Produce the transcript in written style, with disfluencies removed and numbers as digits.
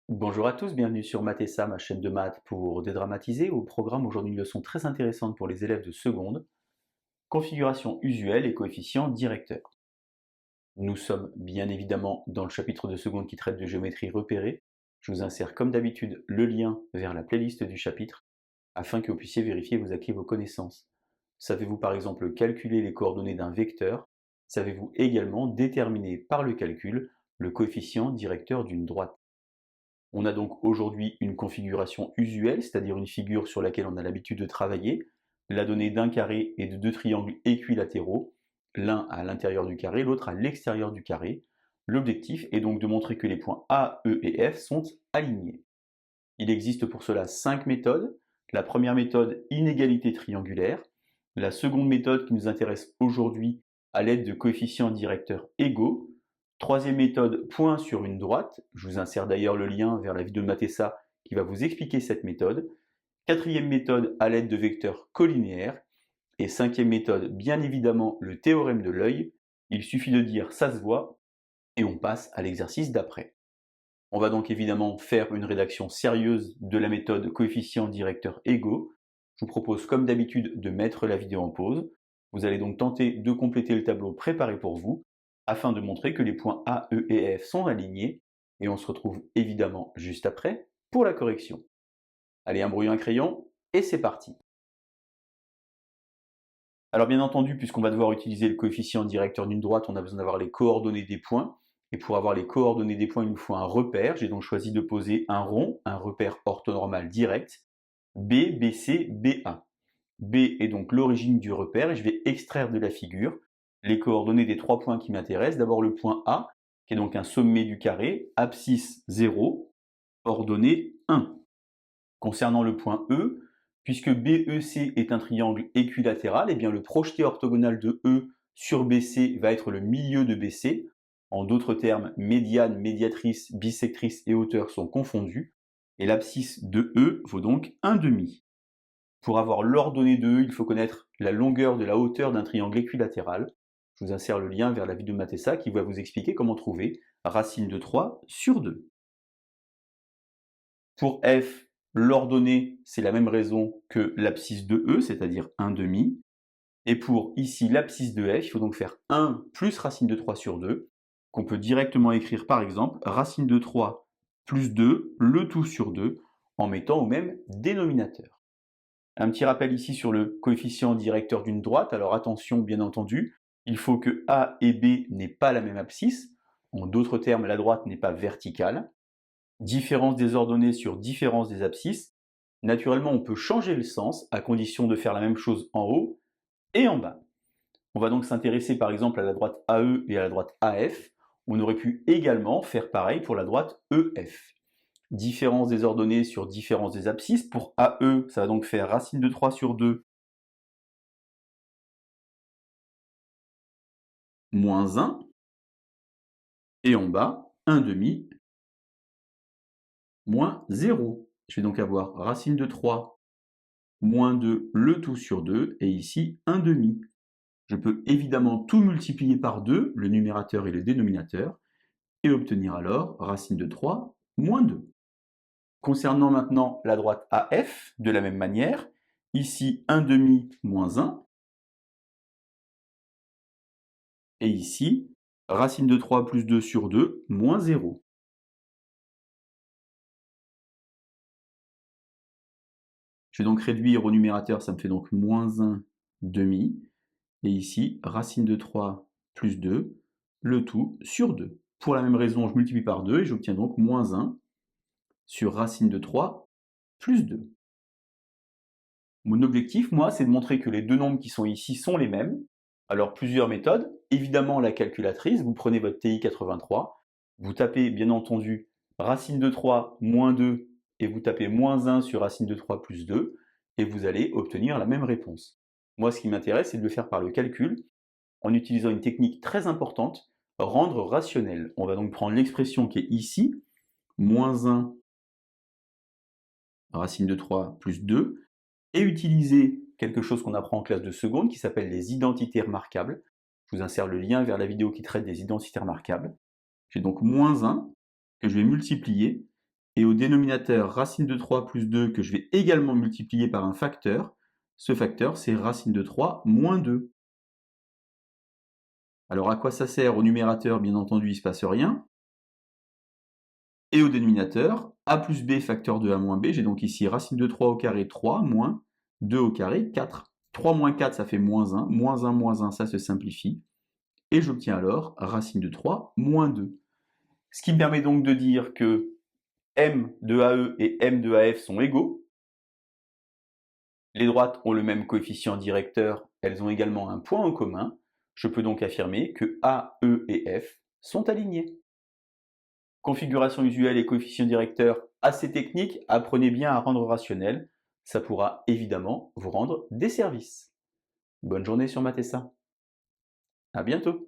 Bonjour à tous, bienvenue sur Math et Ça, ma chaîne de maths pour dédramatiser. Au programme aujourd'hui une leçon très intéressante pour les élèves de seconde, configuration usuelle et coefficient directeur. Nous sommes bien évidemment dans le chapitre de seconde qui traite de géométrie repérée. Je vous insère comme d'habitude le lien vers la playlist du chapitre afin que vous puissiez vérifier vos acquis et vos connaissances. Savez-vous par exemple calculer les coordonnées d'un vecteur? Savez-vous également déterminer par le calcul le coefficient directeur d'une droite? On a donc aujourd'hui une configuration usuelle, c'est-à-dire une figure sur laquelle on a l'habitude de travailler, la donnée d'un carré et de deux triangles équilatéraux, l'un à l'intérieur du carré, l'autre à l'extérieur du carré. L'objectif est donc de montrer que les points A, E et F sont alignés. Il existe pour cela 5 méthodes. La première méthode, inégalité triangulaire. La seconde méthode qui nous intéresse aujourd'hui à l'aide de coefficients directeurs égaux. Troisième méthode, point sur une droite. Je vous insère d'ailleurs le lien vers la vidéo de Mathessa qui va vous expliquer cette méthode. Quatrième méthode, à l'aide de vecteurs collinéaires. Et cinquième méthode, bien évidemment, le théorème de l'œil. Il suffit de dire ça se voit et on passe à l'exercice d'après. On va donc évidemment faire une rédaction sérieuse de la méthode coefficient directeur égaux. Je vous propose comme d'habitude de mettre la vidéo en pause. Vous allez donc tenter de compléter le tableau préparé pour vous afin de montrer que les points A, E et F sont alignés et on se retrouve évidemment juste après pour la correction. Allez, un brouillon, un crayon et c'est parti. Alors bien entendu, puisqu'on va devoir utiliser le coefficient directeur d'une droite, on a besoin d'avoir les coordonnées des points. Et pour avoir les coordonnées des points, il nous faut un repère. J'ai donc choisi de poser un rond, un repère orthonormal direct, B, BC, BA. B est donc l'origine du repère et je vais extraire de la figure les coordonnées des trois points qui m'intéressent. D'abord le point A, qui est donc un sommet du carré, abscisse 0, ordonnée 1. Concernant le point E, puisque BEC est un triangle équilatéral, et bien le projeté orthogonal de E sur BC va être le milieu de BC. En d'autres termes, médiane, médiatrice, bisectrice et hauteur sont confondus. Et l'abscisse de E vaut donc 1,5. Pour avoir l'ordonnée de E, il faut connaître la longueur de la hauteur d'un triangle équilatéral. Je vous insère le lien vers la vidéo de Mathessa qui va vous expliquer comment trouver racine de 3 sur 2. Pour F, l'ordonnée, c'est la même raison que l'abscisse de E, c'est-à-dire 1,5. Et pour ici l'abscisse de F, il faut donc faire 1 plus racine de 3 sur 2, qu'on peut directement écrire par exemple racine de 3 plus 2, le tout sur 2, en mettant au même dénominateur. Un petit rappel ici sur le coefficient directeur d'une droite. Alors attention, bien entendu, il faut que A et B n'aient pas la même abscisse. En d'autres termes, la droite n'est pas verticale. Différence des ordonnées sur différence des abscisses. Naturellement, on peut changer le sens à condition de faire la même chose en haut et en bas. On va donc s'intéresser par exemple à la droite AE et à la droite AF. On aurait pu également faire pareil pour la droite EF. Différence des ordonnées sur différence des abscisses. Pour AE, ça va donc faire racine de 3 sur 2 moins 1. Et en bas, 1,5 moins 0. Je vais donc avoir racine de 3 moins 2, le tout sur 2, et ici 1,5. Je peux évidemment tout multiplier par 2, le numérateur et le dénominateur, et obtenir alors racine de 3 moins 2. Concernant maintenant la droite AF, de la même manière, ici 1,5 moins 1, et ici racine de 3 plus 2 sur 2 moins 0. Je vais donc réduire au numérateur, ça me fait donc moins 1 demi, et ici racine de 3 plus 2, le tout sur 2. Pour la même raison, je multiplie par 2 et j'obtiens donc moins 1 sur racine de 3 plus 2. Mon objectif, moi, c'est de montrer que les deux nombres qui sont ici sont les mêmes. Alors, plusieurs méthodes. Évidemment, la calculatrice, vous prenez votre TI 83, vous tapez bien entendu racine de 3 moins 2 et vous tapez moins 1 sur racine de 3 plus 2 et vous allez obtenir la même réponse. Moi, ce qui m'intéresse, c'est de le faire par le calcul en utilisant une technique très importante, rendre rationnel. On va donc prendre l'expression qui est ici, moins 1 racine de 3 plus 2, et utiliser quelque chose qu'on apprend en classe de seconde qui s'appelle les identités remarquables. Je vous insère le lien vers la vidéo qui traite des identités remarquables. J'ai donc moins 1 que je vais multiplier et au dénominateur racine de 3 plus 2 que je vais également multiplier par un facteur. Ce facteur, c'est racine de 3 moins 2. Alors à quoi ça sert? Au numérateur, bien entendu, il ne se passe rien. Et au dénominateur, a plus b facteur de a moins b, j'ai donc ici racine de 3 au carré 3 moins 2 au carré 4. 3 moins 4, ça fait moins 1. Moins 1, ça se simplifie. Et j'obtiens alors racine de 3 moins 2. Ce qui me permet donc de dire que m de AE et m de AF sont égaux. Les droites ont le même coefficient directeur, elles ont également un point en commun. Je peux donc affirmer que A, E et F sont alignés. Configuration usuelle et coefficient directeur assez technique, apprenez bien à rendre rationnel. Ça pourra évidemment vous rendre des services. Bonne journée sur Math et ça. À bientôt.